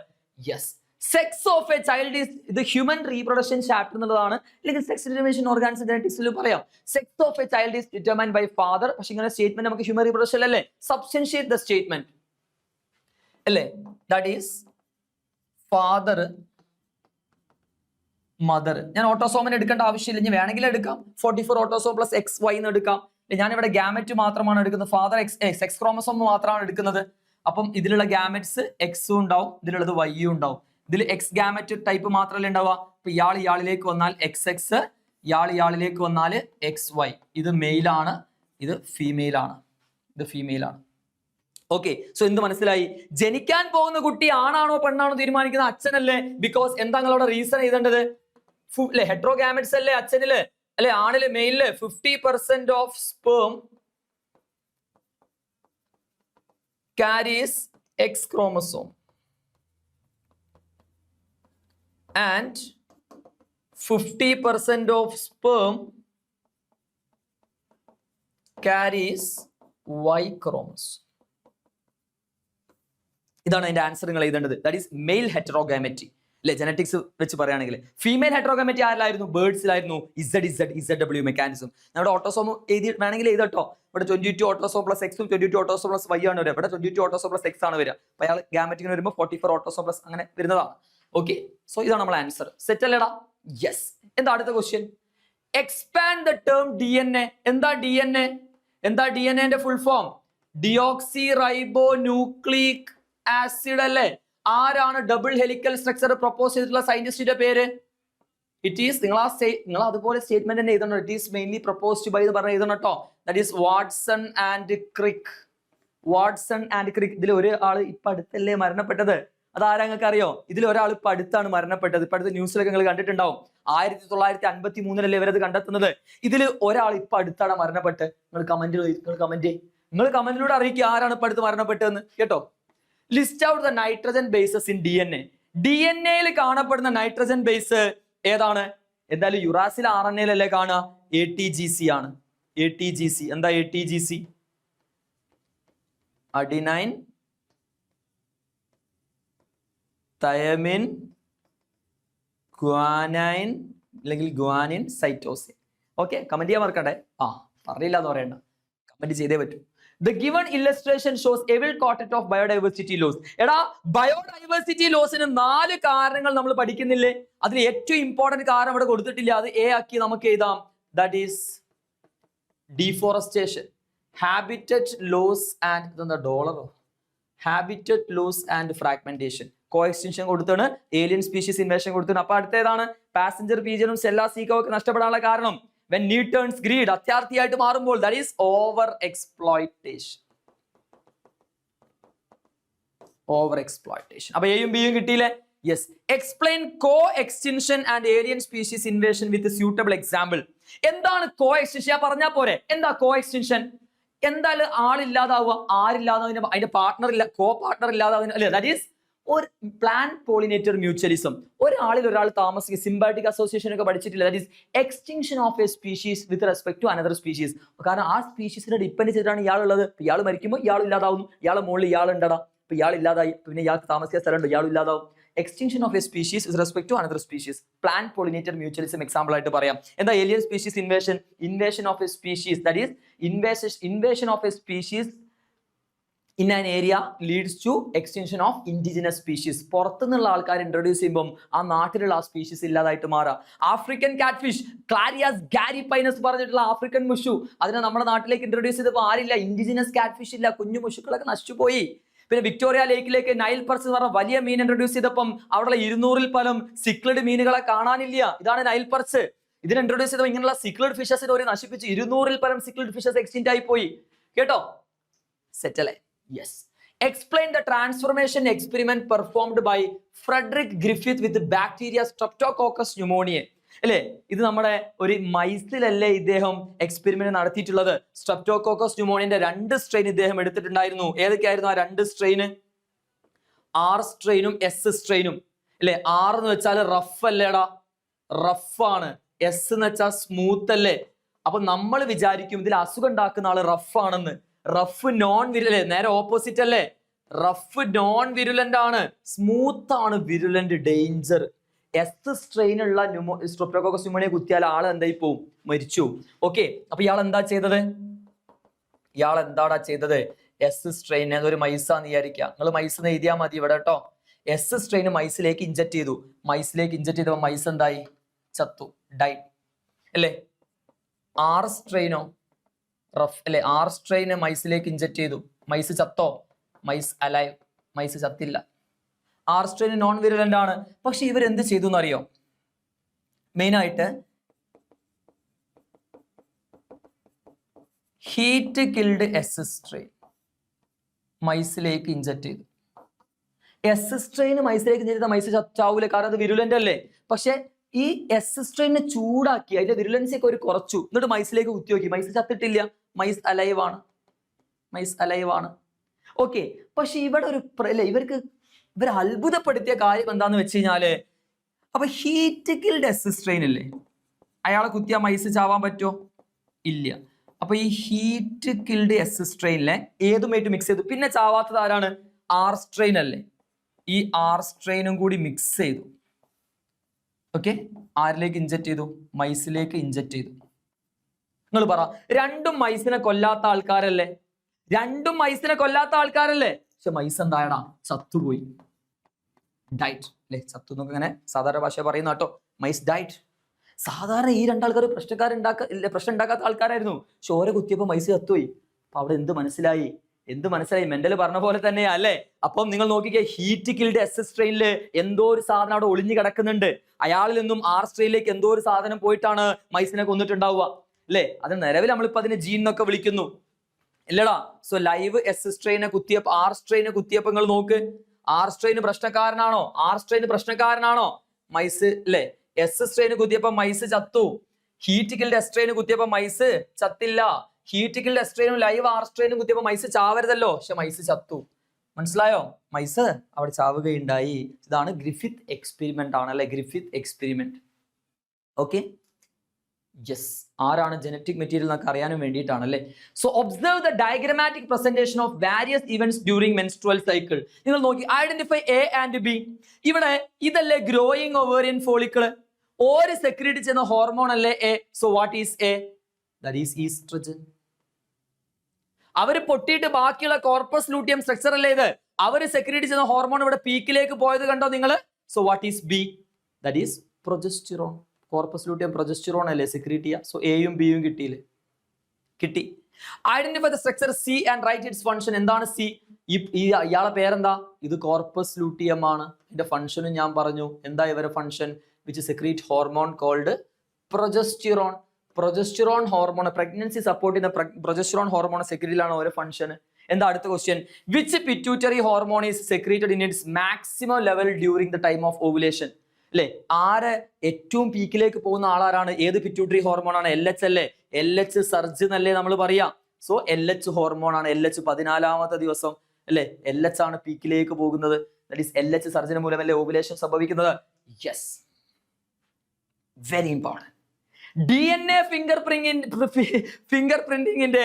Yes. Sex of a child is, ഇത് ഹ്യൂമൻ റീപ്രൊഡക്ഷൻ ചാപ്റ്റർ എന്നുള്ളതാണ്, അല്ലെങ്കിൽ സെക്സ് ഡിറ്റർമിനേഷൻ ഓർഗാൻസ് ജനറ്റിക്സിൽ പറയാം. Sex of a child is determined by father. പക്ഷെ ഇങ്ങനെ സ്റ്റേറ്റ്മെന്റ് നമുക്ക് ഹ്യൂമൻ റീപ്രൊഡക്ഷൻ അല്ലേ? സബ്സ്റ്റൻഷിയേറ്റ് ദ സ്റ്റേറ്റ്മെന്റ് അല്ലേ? That is father, mother. ഞാൻ ഓട്ടോസോമിന് എടുക്കേണ്ട ആവശ്യമില്ല, ഇനി വേണമെങ്കിൽ എടുക്കാം. 44 ഓട്ടോസോം പ്ലസ് XY എന്ന് എടുക്കാം. ഞാനിവിടെ ഗാമറ്റ് മാത്രമാണ് എടുക്കുന്നത്, ഫാദർ സെക്സ് ക്രോമസോം മാത്രമാണ് എടുക്കുന്നത്. അപ്പം ഇതിലുള്ള ഗാമറ്റ്സ് എക്സും ഉണ്ടാവും, ഇതിലുള്ളത് വൈയും ഉണ്ടാവും. ഇതിൽ എക്സ് ഗാമറ്റ് ടൈപ്പ് മാത്രമല്ലേ ഉണ്ടാവുക. അപ്പൊ ഇയാളിലേക്ക് വന്നാൽ XX, ഇയാളിലേക്ക് വന്നാൽ XY. ഇത് മെയിലാണ്, ഇത് ഫീമെയിൽ ആണ്, ഇത് ഫീമെയിൽ ആണ്. ഓക്കെ, സോ എന്ത് മനസ്സിലായി? ജനിക്കാൻ പോകുന്ന കുട്ടി ആണാണോ പെണ്ണാണോ തീരുമാനിക്കുന്ന അച്ഛനല്ലേ? ബിക്കോസ് എന്താ നിങ്ങളവിടെ റീസൺ എഴുതേണ്ടത്? ഹെട്രോഗാമറ്റ്സ് അല്ലേ അച്ഛനില്, അല്ലെ ആണില് മെയിലില് 50% of sperm carries X chromosome and 50% of sperm carries Y chromosome. ഇതാണ് അതിന്റെ ആൻസർ നിങ്ങൾ എഴുതേണ്ടത്. ദാറ്റ് ഈസ് മെയിൽ ഹെറ്ററോഗാമറ്റി അല്ലെ? ജനറ്റിക്സ് വെച്ച് പറയുകയാണെങ്കിൽ ഫീമെയിൽ ഹെറ്ററോഗാമറ്റി ആരിലായിരുന്നു? ബേർഡ്സിലായിരുന്നു. ZW mechanism. നമ്മുടെ ഓട്ടോസോം എഴുതി വേണമെങ്കിൽ എഴുതട്ടോ. ഇവിടെ 22 ഓട്ടോസോം പ്ലസ് എക്സും 22 ഓട്ടോസോം പ്ലസ് വൈ ആണ് വരിക. ഇവിടെ 22 ഓട്ടോസോം പ്ലസ് എക്സ് ആണ് വരിക. അപ്പൊ അയാൾ ഗാമറ്റിന് വരുമ്പോൾ 44 ഓട്ടോസോം പ്ലസ് അങ്ങനെ വരുന്നതാണ്. ഓക്കെ, സോ ഇതാണ് നമ്മൾ ആൻസർ. സെറ്റ് അല്ലേടാ? യെസ്. എന്താ അടുത്ത question? Expand the term DNA. എന്താ DNA? എന്താ DNA full form? Deoxy റൈബോ nucleic acid അല്ലേ? ആരാണ് ഡബിൾ ഹെലിക്കൽ സ്ട്രക്ചർ പ്രപ്പോസ് ചെയ്തിട്ടുള്ള സയന്റിസ്റ്റിന്റെ പേര്? ഇറ്റ് ഈസ്, നിങ്ങൾ അതുപോലെ സ്റ്റേറ്റ്മെന്റ് തന്നെ എഴുതണം. It is mainly proposed by എന്ന് പറഞ്ഞ് എഴുതണം കേട്ടോ. That is Watson and Crick. ഇതിൽ ഒരാൾ ഇപ്പൊ അടുത്തല്ലേ മരണപ്പെട്ടത്? അതാരാ നിങ്ങൾക്ക് അറിയോ? ഇതിൽ ഒരാൾ ഇപ്പൊ അടുത്താണ് മരണപ്പെട്ടത്. ഇപ്പൊ അടുത്ത ന്യൂസിലൊക്കെ നിങ്ങൾ കണ്ടിട്ടുണ്ടാവും. 1953 ഇവരത് കണ്ടെത്തുന്നത്. ഇതിൽ ഒരാൾ ഇപ്പൊ അടുത്താണ് മരണപ്പെട്ട്. നിങ്ങൾ കമന്റിലൂടെ അറിയിക്കുക ആരാണ് ഇപ്പൊ അടുത്ത് മരണപ്പെട്ടതെന്ന് കേട്ടോ. List out the nitrogen bases in DNA. DNA കാണപ്പെടുന്ന നൈട്രജൻ ബേസ് ഏതാണ്? എന്തായാലും യുറാസിൽ RNA കാണുക. ATGC ആണ്. ATGC എന്താ? ATGC അഡിനൈൻ തയമിൻ ഗ്വാനൈൻ അല്ലെങ്കിൽ ഗ്വാനിൻ സൈറ്റോസിൻ. ഓക്കെ, കമന്റ് ചെയ്യാൻ മറക്കണ്ടേ. പറയില്ല എന്ന് പറയണ്ട, കമന്റ് ചെയ്തേ പറ്റൂ. The given illustration shows evil quartet of biodiversity loss. എടാ, ബയോഡൈവേഴ്സിറ്റി ലോസിന് 4 കാരണങ്ങൾ നമ്മൾ പഠിക്കുന്നില്ലേ? അതിൽ ഏറ്റവും ഇമ്പോർട്ടന്റ് കാരണം ഇവിടെ കൊടുത്തിട്ടില്ല, അത് A ആക്കി നമുക്ക് എഴുതാം. That is deforestation, habitat loss and habitat loss and fragmentation. Co extinction കൊടുത്താണ്, ഏലിയൻ സ്പീഷീസ് ഇൻവേഷൻ കൊടുത്താണ്. അപ്പൊ അടുത്തേതാണ് പാസഞ്ചർ പീജനും സെല്ലാ സീക്കോ ഒക്കെ നഷ്ടപ്പെടാനുള്ള കാരണം when need turns greed, അത്യാർത്ഥിയായിട്ട് മാറുമ്പോൾ, that is over exploitation. Over exploitation. അപ്പൊ എയും ബിയും കിട്ടിയില്ലേ? Yes. Explain co extinction and alien species invasion with suitable example. എന്താണ് കോ എക്സ്റ്റൻഷൻ? ഞാൻ പറഞ്ഞാൽ പോരെ. എന്താ കോ എക്സ്റ്റൻഷൻ? എന്തായാലും ആളില്ലാതാവുക, ആരില്ലാതാവുക, അതിന്റെ പാർട്ട്ണർ ഇല്ല, കോ പാർട്ട്ണർ ഇല്ലാതാവുക അല്ലെ? ദാറ്റ് ഈസ് ഒരു പ്ലാൻ പോളിനേറ്റർ മ്യൂച്വലിസം. ഒരാളിൽ ഒരാൾ താമസിക്കുക, സിംബയോട്ടിക് അസോസിയേഷൻ ഒക്കെ പഠിച്ചിട്ടില്ല. That is extinction of a species with respect to another species. കാരണം ആ സ്പീഷീസിനെ ഡിപ്പെൻഡ് ചെയ്തിട്ടാണ് ഇയാളുള്ളത്. ഇയാൾ മരിക്കുമ്പോൾ ഇയാൾ ഇല്ലാതാവുന്നു, ഇയാളെ മുകളിൽ ഇയാൾ ഉണ്ടടാ, ഇപ്പൊ ഇയാൾ ഇല്ലാതായി, പിന്നെ ഇയാൾക്ക് താമസിക്കാൻ സ്ഥലമുണ്ട്, ഇയാൾ ഇല്ലാതാവും. Extinction of a species with respect to another species. Plant pollinator mutualism example ആയിട്ട് പറയാം. എന്താ alien species invasion? Invasion of a species, that is invasion of a species in an area leads to extinction of indigenous species. പുറത്തുനിന്നുള്ള ആൾക്കാർ introduce ചെയ്യുമ്പോൾ ആ നാട്ടിലുള്ള ആ species ഇല്ലാതായിട്ട് മാറാം. ആഫ്രിക്കൻ കാറ്റ്ഫിഷ്, ക്ലാരിയാസ് ഗാരിപൈനസ് പറഞ്ഞിട്ടുള്ള ആഫ്രിക്കൻ മുഷു, അതിനെ നമ്മുടെ നാട്ടിലേക്ക് ഇൻട്രൊഡ്യൂസ് ചെയ്തപ്പോൾ ആരില്ല, ഇൻഡിജിനസ് കാറ്റ്ഫിഷ് ഇല്ല, കുഞ്ഞു മുഷുക്കളൊക്കെ നശിച്ചുപോയി. പിന്നെ വിക്ടോറിയ ലേക്കിലേക്ക് നൈൽ പർച്ച് എന്ന് പറഞ്ഞ വലിയ മീൻ ഇൻട്രൊഡ്യൂസ് ചെയ്തപ്പം അവിടെ 200-ൽ പരം സിക്ലഡ് മീനുകളെ കാണാനില്ല. ഇതാണ് നൈൽ പർച്ച്. ഇതിനെ ഇൻട്രൊഡ്യൂസ് ചെയ്തപ്പോൾ ഇങ്ങനെയുള്ള സിക്ലഡ് ഫിഷസിനെ ഒരു നശിപ്പിച്ച് 200-ൽ പരം സിക്ലഡ് ഫിഷസ് എക്സ്റ്റിന്റ് ആയി പോയി. കേട്ടോ? സെറ്റല്ലേ? Yes. Explain the transformation experiment performed by Frederick Griffith with the bacteria Streptococcus pneumoniae. അല്ലേ? ഇത് നമ്മുടെ ഒരു മൈസിലല്ലേ ഇദ്ദേഹം എക്സ്പെരിമെന്റ് നടത്തിയിട്ടുള്ളത്. സ്ട്രെപ്റ്റോകോക്കസ് ന്യൂമോണിയന്റെ 2 സ്ട്രെയിൻ ഇദ്ദേഹം എടുത്തിട്ടുണ്ടായിരുന്നു. ഏതൊക്കെയായിരുന്നു ആ 2 സ്ട്രെയിൻ? ആർ സ്ട്രെയിനും എസ് സ്ട്രെയിനും. അല്ലേ? ആർ എന്ന് വെച്ചാൽ റഫ് അല്ലേടാ, റഫ് ആണ്. എസ് എന്ന് വെച്ചാൽ സ്മൂത്ത് അല്ലേ? അപ്പൊ നമ്മൾ വിചാരിക്കും ഇതിൽ അസുഖം ഉണ്ടാക്കുന്ന ആള് റഫ് ആണെന്ന്. റഫ് നോൺ വിരുലന്റ്, നേരെ ഓപ്പോസിറ്റ് അല്ലേ? റഫ് നോൺ വിരുലന്റ് ആണ്, സ്മൂത്ത് ആണ് വിരുലന്റ്, ഡേഞ്ചർ. എസ് സ്ട്രെയിൻ ഉള്ള സ്ട്രെപ്റ്റോകോക്കസ് ന്യൂമോണിയ കുത്തിയാൽ ആൾ എന്തായി പോവും? മരിച്ചു. ഓക്കെ, അപ്പൊ ഇയാൾ എന്താ ചെയ്തത്? ഇയാൾ എന്താടാ ചെയ്തത്? എസ് സ്ട്രെയിൻ, അതൊരു മൈസാന്ന് വിചാരിക്കുക, നിങ്ങൾ മൈസ് എഴുതിയാൽ മതി ഇവിടെ കേട്ടോ. എസ് സ്ട്രെയിൻ മൈസിലേക്ക് ഇഞ്ചക്ട് ചെയ്തു. മൈസിലേക്ക് ഇഞ്ചക്ട് ചെയ്തപ്പോൾ മൈസ് എന്തായി? ചത്തു, ഡൈ അല്ലേ? ആർ സ്ട്രെയിനോ റഫ് അല്ലെ? ആർ സ്ട്രെയിന് മൈസിലേക്ക് ഇഞ്ചക്ട് ചെയ്തു, mice ചത്തോ? Mice alive, mice ചത്തില്ല. R strain non വിരുലന്റ് ആണ്. പക്ഷെ ഇവരെന്ത് ചെയ്തു എന്നറിയോ? മെയിനായിട്ട് heat killed S strain മൈസിലേക്ക് inject ചെയ്തു. എസ് സ്ട്രെയിന് മൈസിലേക്ക് ഇഞ്ചക്ട് ചെയ്ത മൈസ് ചാവൂല, കാരണം അത് വിരുലന്റ് അല്ലേ? പക്ഷെ ഈ എസ് സ്ട്രെയിനെ ചൂടാക്കി അതിന്റെ വിരുലൻസി ഒക്കെ ഒരു കുറച്ചു, എന്നിട്ട് മൈസിലേക്ക് കുത്തി നോക്കി, മൈസ് ചത്തിട്ടില്ല, മൈസ് അലൈവ് ആണ്, മൈസ് അലൈവ് ആണ്. ഓക്കെ, പക്ഷെ ഇവിടെ ഒരു ഇവർ അത്ഭുതപ്പെടുത്തിയ കാര്യം എന്താന്ന് വെച്ച് കഴിഞ്ഞാല്, അപ്പൊ ഹീറ്റ് കിൽഡ് എസ് സ്ട്രെയിൻ ഇല്ലേ, അയാളെ കുത്തിയ മൈസ് ചാവാൻ പറ്റുമോ? ഇല്ല. അപ്പൊ ഈ ഹീറ്റ് കിൽഡ് എസ് സ്ട്രെയിനിലെ ഏതുമായിട്ട് മിക്സ് ചെയ്തു. പിന്നെ ചാവാത്തത് ആരാണ്? ആർ സ്ട്രെയിൻ അല്ലേ? ഈ ആർ സ്ട്രെയിനും കൂടി മിക്സ് ചെയ്തു. ഓക്കെ, ആരിലേക്ക് ഇഞ്ചക്ട് ചെയ്തു? മൈസിലേക്ക് ഇഞ്ചക്ട് ചെയ്തു. നിങ്ങൾ പറ, രണ്ടും മൈസിനെ കൊല്ലാത്ത ആൾക്കാരല്ലേ? രണ്ടും മൈസിനെ കൊല്ലാത്ത ആൾക്കാരല്ലേ? പക്ഷെ മൈസ് എന്തായടാ? ചത്തുപോയി, ഡൈറ്റ് അല്ലെ? ചത്തു എന്നൊക്കെ ഇങ്ങനെ സാധാരണ ഭാഷ പറയുന്ന കേട്ടോ. മൈസ് ഡൈറ്റ്. സാധാരണ ഈ 2 ആൾക്കാർ പ്രശ്നം ഉണ്ടാക്കാത്ത ആൾക്കാരായിരുന്നു. ചോര കുത്തിയപ്പോ മൈസ് ചത്തുപോയി. അപ്പൊ അവിടെ എന്ത് മനസ്സിലായി? മെന്റൽ പറഞ്ഞ പോലെ തന്നെയാ അല്ലേ? അപ്പം നിങ്ങൾ നോക്കിക്കേ, ഹീറ്റ് കിൽഡ് എസ് സ്ട്രെയിനില് എന്തോ ഒരു സാധനം അവിടെ ഒളിഞ്ഞു കിടക്കുന്നുണ്ട്. അയാളിൽ നിന്നും ആർ സ്ട്രെയിനിലേക്ക് എന്തോ ഒരു സാധനം പോയിട്ടാണ് മൈസിനെ കൊന്നിട്ടുണ്ടാവുക അല്ലേ? അത് നിലവിൽ നമ്മളിപ്പോ അതിനെ ജീൻ എന്നൊക്കെ വിളിക്കുന്നു, ഇല്ലടാ? സോ ലൈവ് എസ് സ്ട്രെയിനെ കുത്തിയപ്പോ, ആർ സ്ട്രെയിനെ കുത്തിയപ്പോ നിങ്ങൾ നോക്ക്, ആർ സ്ട്രെയിന് പ്രശ്നക്കാരനാണോ? ആർ സ്ട്രെയിന് പ്രശ്നക്കാരനാണോ? മൈസ് അല്ലേ? എസ് സ്ട്രെയിന് കുത്തിയപ്പോ മൈസ് ചത്തു. ഹീറ്റ് കിൽഡ് എസ് സ്ട്രെയിന് കുത്തിയപ്പോ മൈസ് ചത്തില്ല. ഹീറ്റ് കിൽഡ് എസ് സ്ട്രെയിനും ലൈവ് ആർ സ്ട്രെയിനും കുത്തിയപ്പോ മൈസ് ചാവരുതല്ലോ, പക്ഷെ മൈസ് ചത്തു. മനസ്സിലായോ? മൈസ് അവിടെ ചാവുകയുണ്ടായി. ഇതാണ് ഗ്രിഫിത്ത് എക്സ്പെരിമെന്റ് ആണ് അല്ലെ? Griffith experiment. Okay, yes. ആരാണ് ജനറ്റിക് മെറ്റീരിയൽ എന്നൊക്കെ അറിയാനും വേണ്ടിയിട്ടാണ് അല്ലേ? So observe the diagrammatic presentation of various events during menstrual cycle. നിങ്ങൾ നോക്കി, ഐഡന്റിഫൈ എ ആൻഡ് ബി. ഇവിടെ ഇതല്ലേ ഗ്രോയിങ് ഓവേറിയൻ ഫോളിക്കിള്? ഓര് സെക്രീറ്റ് ചെയ്യുന്ന ഹോർമോൺ അല്ലേ A? So what is A? That is oestrogen. അവര് പൊട്ടിയിട്ട് ബാക്കിയുള്ള കോർപ്പസ് ലൂട്ടിയം സ്ട്രക്ചർ അല്ലേ ഇത്? അവര് സെക്രീറ്റ് ചെയ്യുന്ന ഹോർമോൺ ഇവിടെ പീക്കിലേക്ക് പോയത് കണ്ടോ നിങ്ങൾ? So what is B? That is progesterone. Corpus luteum progesterone അല്ലേ സെക്രീറ്റ് ചെയ്യുക? സോ എയും ബിയും കിട്ടിയില്ലേ? കിട്ടി. Identify the structure C and write its function. എന്താണ് സി? ഇയാളെ പേരെന്താ? ഇത് കോർപ്പസ് ലൂട്ടിയം ആണ്. ഇതിന്റെ ഫംഗ്ഷനും ഞാൻ പറഞ്ഞു. എന്താ ഇവരുടെ function? Which secrete hormone called progesterone. Progesterone hormone, pregnancy support ചെയ്യുന്ന പ്രൊജസ്റ്റിറോൺ ഹോർമോൺ സെക്രീറ്റിലാണ് ഓരോ ഫംഗ്ഷൻ. എന്താ അടുത്ത question? Which pituitary hormone is secreted in its maximum level during the time of ovulation? അല്ലെ, ആര് ഏറ്റവും പീക്കിലേക്ക് പോകുന്ന ആളാരാണ്? ഏത് പിറ്റ്യൂട്ടറി ഹോർമോൺ ആണ്? LH അല്ലേ? LH സർജ് എന്നല്ലേ നമ്മൾ പറയാം. സോ LH ഹോർമോൺ ആണ്. LH 14ാമത്തെ ദിവസം അല്ലെ, LH ആണ് പീക്കിലേക്ക് പോകുന്നത്. ദാറ്റ് ഈസ് LH സർജിന് മൂലമല്ലേ ഓവുലേഷൻ സംഭവിക്കുന്നത്. Yes, very important. DNA finger പ്രിന്റിങ്ങിന്റെ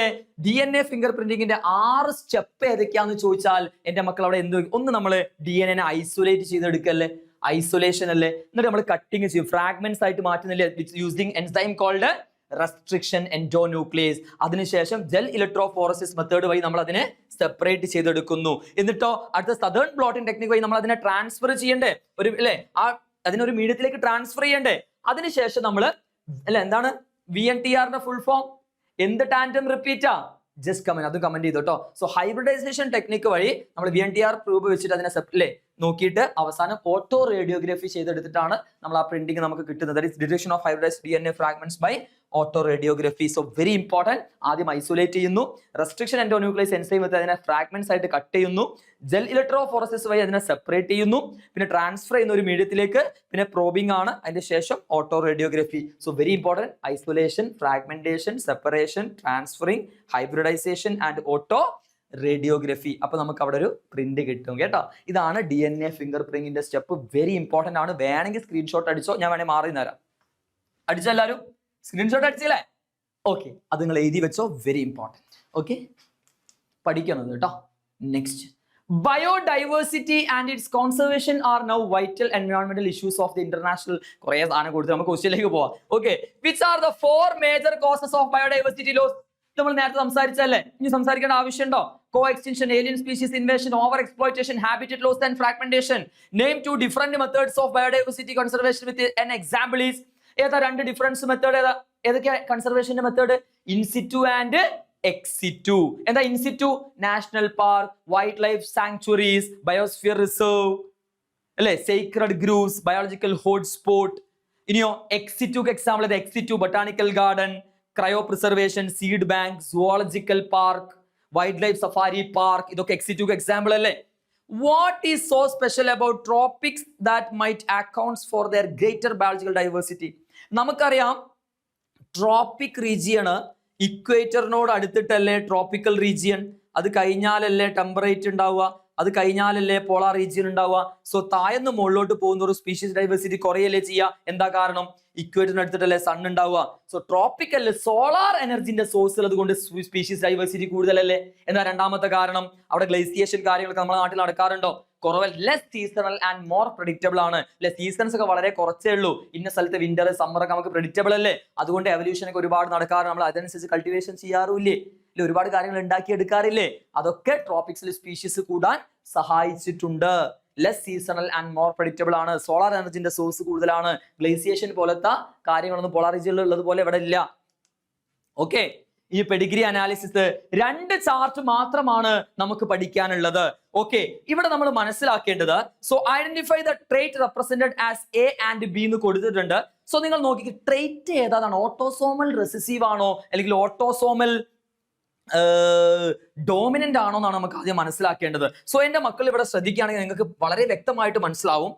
6 സ്റ്റെപ്പ് ഏതൊക്കെയാന്ന് ചോദിച്ചാൽ എന്റെ മക്കൾ അവിടെ എന്ത്? ഒന്ന് നമ്മൾ DNA ഐസൊലേറ്റ് ചെയ്തെടുക്കല്ലേ, ഐസൊലേഷൻ അല്ലേ. എന്നിട്ട് നമ്മൾ കട്ടിങ് ചെയ്യും, ഫ്രാഗ്മെന്റ്സ് ആയിട്ട് മാറ്റുന്നില്ലേ, using enzyme called restriction endonuclease. അതിനുശേഷം ജെൽ ഇലക്ട്രോഫോറസിസ് മെത്തേഡ് വഴി നമ്മൾ അതിനെ സെപ്പറേറ്റ് ചെയ്തെടുക്കുന്നു. എന്നിട്ടോ അടുത്ത സദേൺ ബ്ലോട്ടിംഗ് ടെക്നിക് വഴി നമ്മൾ അതിനെ ട്രാൻസ്ഫർ ചെയ്യണ്ടേ, ഒരു അല്ലെ, അതിനൊരു മീഡിയത്തിലേക്ക് ട്രാൻസ്ഫർ ചെയ്യണ്ടേ. അതിനുശേഷം നമ്മൾ അല്ലെ, എന്താണ് VNTR ഫുൾ ഫോം? എന്ത് ടാൻഡം റിപ്പീറ്റാ? ജസ്റ്റ് കമന്റ്, അത് കമന്റ് ചെയ്തു കേട്ടോ. സോ ഹൈബ്രിഡൈസേഷൻ ടെക്നിക് വഴി നമ്മൾ VNTR പ്രൂവ് വെച്ചിട്ട് അതിനെ അല്ലേ നോക്കിയിട്ട് അവസാനം ഓട്ടോ റേഡിയോഗ്രഫി ചെയ്തെടുത്തിട്ടാണ് നമ്മൾ ആ പ്രിന്റിംഗ് നമുക്ക് കിട്ടുന്നത്. That is detection of hybridized DNA fragments by autoradiography. So very important. ആദ്യം ഐസൊലേറ്റ് ചെയ്യുന്നു, റെസ്ട്രിക്ഷൻ എൻഡോന്യൂക്ലിയസ് എൻസൈം വെച്ച് അതിനെ ഫ്രാഗ്മെന്റ്സ് ആയിട്ട് കട്ട് ചെയ്യുന്നു, ജെൽ ഇലക്ട്രോഫോറസിസ് വഴി അതിനെ സെപ്പറേറ്റ് ചെയ്യുന്നു, പിന്നെ ട്രാൻസ്ഫർ ചെയ്യുന്ന ഒരു മീഡിയത്തിലേക്ക്, പിന്നെ പ്രോബിംഗ് ആണ്, അതിന്റെ ശേഷം autoradiography. So very important. Isolation, fragmentation, separation, transferring, hybridisation and autoradiography. അപ്പൊ നമുക്ക് അവിടെ ഒരു പ്രിന്റ് കിട്ടും കേട്ടോ. ഇതാണ് DNA ഫിംഗർ പ്രിന്റിന്റെ സ്റ്റെപ്പ്. വെരി ഇമ്പോർട്ടന്റ് ആണ്. വേണമെങ്കിൽ സ്ക്രീൻഷോട്ട് അടിച്ചോ, ഞാൻ വേണമെങ്കിൽ മാറി തരാം. അടിച്ചോ എല്ലാവരും? സ്ക്രീൻഷോട്ട് അടിച്ചില്ലേ? ഓക്കെ, അത് നിങ്ങൾ എഴുതി വെച്ചോ. Very important. ഓക്കെ, പഠിക്കുന്നത് കേട്ടോ. Next, biodiversity and its conservation are now vital എൻവയോൺമെന്റൽ ഇഷ്യൂസ് ഓഫ് ദി ഇന്റർനാഷണൽ. കുറെ സാധനം കൊടുത്ത് നമുക്ക് ക്വസ്റ്റ്യനിലേക്ക് പോവാം. Okay, which are the 4 major causes of biodiversity loss? നമ്മൾ നേരത്തെ സംസാരിച്ചല്ലേ, ഇനി സംസാരിക്കേണ്ട ആവശ്യമുണ്ടോ? Coextinction, alien species invasion, overexploitation, habitat loss and fragmentation. Name 2 different methods of biodiversity conservation with an example is. ഏതാ 2 ഡിഫറൻസ് മെത്തേഡ്? ഏതൊക്കെയാ കൺസർവേഷന്റെ method? In situ and ex situ. എന്താ in situ? National park, wild life sanctuaries, biosphere reserve അല്ലെ, Sacred grooves, biological hotspot. ഇനിയോ എക്സിറ്റുക്ക് example ഏതാ? Ex situ botanical garden, cryo preservation, seed bank, zoological park, wild life safari park. ഇതൊക്കെ എക്സിറ്റുക്ക് example അല്ലേ. What is so special about tropics that might accounts for their greater biological diversity? നമുക്കറിയാം tropic region ഇക്വേറ്ററിനോട് അടുത്തിട്ടല്ലേ tropical region. അത് കഴിഞ്ഞാലല്ലേ temperate ഉണ്ടാവുക, അത് കഴിഞ്ഞാലല്ലേ polar region ഉണ്ടാവുക. So താഴെന്ന് മുകളിലോട്ട് പോകുന്ന ഒരു സ്പീഷീസ് ഡൈവേഴ്സിറ്റി കുറയല്ലേ ചെയ്യുക. എന്താ കാരണം? ഇക്വേറ്ററിന് അടുത്തിട്ടല്ലേ സൺ ഉണ്ടാവുക. സോ ട്രോപ്പിക്കല് സോളാർ എനർജിന്റെ സോഴ്സ് ഉള്ളത് കൊണ്ട് സ്പീഷീസ് ഡൈവേഴ്സിറ്റി കൂടുതലല്ലേ. എന്താ രണ്ടാമത്തെ കാരണം? അവിടെ ഗ്ലേസിയേഷൻ കാര്യങ്ങളൊക്കെ നമ്മുടെ നാട്ടിൽ നടക്കാറുണ്ടോ? കുറവ്. Less seasonal and more predictable ആണ്. സീസൺസ് ഒക്കെ വളരെ കുറച്ചേ ഉള്ളൂ. ഇന്ന സ്ഥലത്ത് വിന്റർ, സമ്മർ ഒക്കെ നമുക്ക് പ്രെഡിക്റ്റബിൾ അല്ലേ. അതുകൊണ്ട് എവല്യൂഷൻ ഒക്കെ ഒരുപാട് നടക്കാറ്. നമ്മൾ അതനുസരിച്ച് കൾട്ടിവേഷൻ ചെയ്യാറില്ലേ, ഒരുപാട് കാര്യങ്ങൾ ഉണ്ടാക്കി എടുക്കാറില്ലേ. അതൊക്കെ ട്രോപ്പിക്സിൽ സ്പീഷീസ് കൂടാൻ സഹായിച്ചിട്ടുണ്ട്. Less seasonal and more predictable ആണ്. സോളാർ എനർജിന്റെ സോഴ്സ് കൂടുതലാണ്. ഗ്ലേസിയേഷൻ പോലത്തെ കാര്യങ്ങളൊന്നും പോളാർ റീജിയനിൽ ഉള്ളതുപോലെ ഇവിടെ ഇല്ല. ഓക്കെ, ഈ പെഡിഗ്രി അനാലിസിസ് 2 ചാർട്ട് മാത്രമാണ് നമുക്ക് പഠിക്കാനുള്ളത്. ഓക്കെ, ഇവിടെ നമ്മൾ മനസ്സിലാക്കേണ്ടത്, so identify the trait represented as A and B എന്ന് കൊടുത്തിട്ടുണ്ട്. സോ നിങ്ങൾ നോക്കി ട്രേറ്റ് ഏതാണ്? ഓട്ടോസോമൽ റെസിസീവ് ആണോ അല്ലെങ്കിൽ ഓട്ടോസോമൽ ഡോമിനന്റ് ആണോ എന്നാണ് നമുക്ക് ആദ്യം മനസ്സിലാക്കേണ്ടത്. സോ എന്റെ മക്കൾ ഇവിടെ ശ്രദ്ധിക്കുകയാണെങ്കിൽ നിങ്ങൾക്ക് വളരെ വ്യക്തമായിട്ട് മനസ്സിലാവും.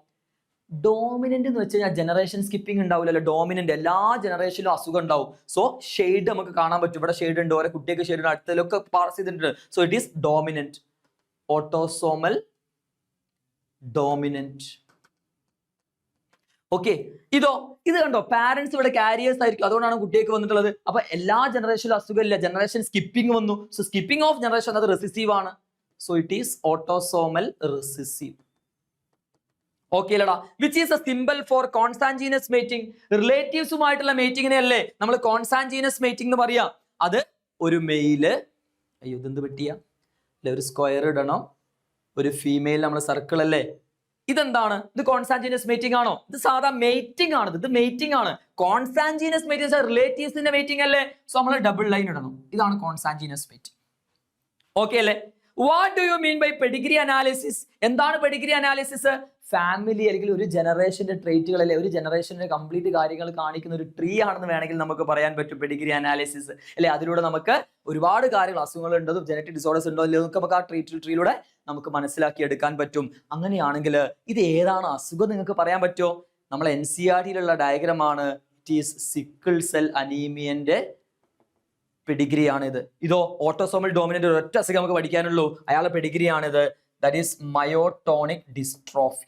ഡോമിനന്റ് എന്ന് വെച്ച് കഴിഞ്ഞാൽ ജനറേഷൻ സ്കിപ്പിംഗ് ഉണ്ടാവില്ലല്ലോ. ഡോമിനന്റ് എല്ലാ ജനറേഷനിലും അസുഖം ഉണ്ടാവും. സോ ഷെയ്ഡ് നമുക്ക് കാണാൻ പറ്റും. ഇവിടെ ഷെയ്ഡ് ഉണ്ട്, ഓരോ കുട്ടിയൊക്കെ ഷെയ്ഡ് ഉണ്ട്, അടുത്തതിലൊക്കെ പാസ് ചെയ്തിട്ടുണ്ട്. So it is dominant, autosomal dominant. Okay, ഇത് കണ്ടോ, പാരന്റ്സ് ഇവിടെ കാരിയേഴ്സ് ആയിരിക്കും, അതുകൊണ്ടാണ് കുട്ടിയൊക്കെ വന്നിട്ടുള്ളത്. അപ്പൊ എല്ലാ ജനറേഷനിലും അസുഖം ഇല്ല, ജനറേഷൻ സ്കിപ്പിംഗ് വന്നു. സോ സ്കിപ്പിംഗ് ഓഫ് ജനറേഷൻ അത് റെസിസീവ് ആണ്. So it is autosomal recessive. Okay അല്ലടാ. Which is a symbol for consanguineous mating? റിലേറ്റീവ്സുമായിട്ടുള്ള മേറ്റിങ്ങിനെ അല്ലേ നമ്മൾ കോൺസാൻജീനസ് മേറ്റിംഗ് എന്ന് പറയാം. അത് ഒരു മെയില്, അയ്യോ ഇതെന്ത് പറ്റിയ, ഒരു സ്ക്വയർ ഇടണം, ഒരു ഫീമെയിൽ നമ്മൾ സർക്കിൾ അല്ലേ ഇതെന്താണ്? ഇത് കോൺസാൻജീനിയസ് മേറ്റിംഗ് ആണോ? ഇത് സാധാ മേറ്റിംഗ് ആണ്. ഇത് മേറ്റിംഗ് ആണ്. കോൺസാൻജീനിയസ് മേറ്റിംഗ് റിലേറ്റീവ്സിന്റെ മേറ്റിംഗ് അല്ലേ? സോ നമ്മൾ ഡബിൾ ലൈൻ ഇടണം. ഇതാണ് കോൺസാൻജീനിയസ് മേറ്റിംഗ്. ഓക്കെ അല്ലേ? What do you mean by pedigree analysis? എന്താണ് പെഡിഗ്രി അനാലിസിസ്? ഫാമിലി അല്ലെങ്കിൽ ഒരു ജനറേഷന്റെ ട്രേറ്റുകൾ അല്ലെ, ഒരു ജനറേഷന്റെ കംപ്ലീറ്റ് കാര്യങ്ങൾ കാണിക്കുന്ന ഒരു ട്രീ ആണെന്ന് വേണമെങ്കിൽ നമുക്ക് പറയാൻ പറ്റും പെഡിഗ്രി അനാലിസിസ് അല്ലെ. അതിലൂടെ നമുക്ക് ഒരുപാട് കാര്യങ്ങൾ, അസുഖങ്ങൾ ഉണ്ടോ, ജനറ്റിക് ഡിസോർഡേഴ്സ് ഉണ്ടോ ഇല്ലയോ നമുക്ക് ആ ട്രീയിലൂടെ നമുക്ക് മനസ്സിലാക്കി എടുക്കാൻ പറ്റും. അങ്ങനെയാണെങ്കിൽ ഇത് ഏതാണ് അസുഖം നിങ്ങൾക്ക് പറയാൻ പറ്റുമോ? നമ്മൾ NCERT-യിലുള്ള ഡയഗ്രമാണ്. ഇറ്റ് ഈസ് സിക്കിൾ സെൽ അനീമിയന്റെ പെഡിഗ്രി ആണിത്. ഇതോ ഓട്ടോസോമൽ ഡോമിനന്റ് ഒരൊറ്റ അസുഖം നമുക്ക് പഠിക്കാനുള്ളൂ, അയാളുടെ പെഡിഗ്രി ആണിത്. That is myotonic dystrophy.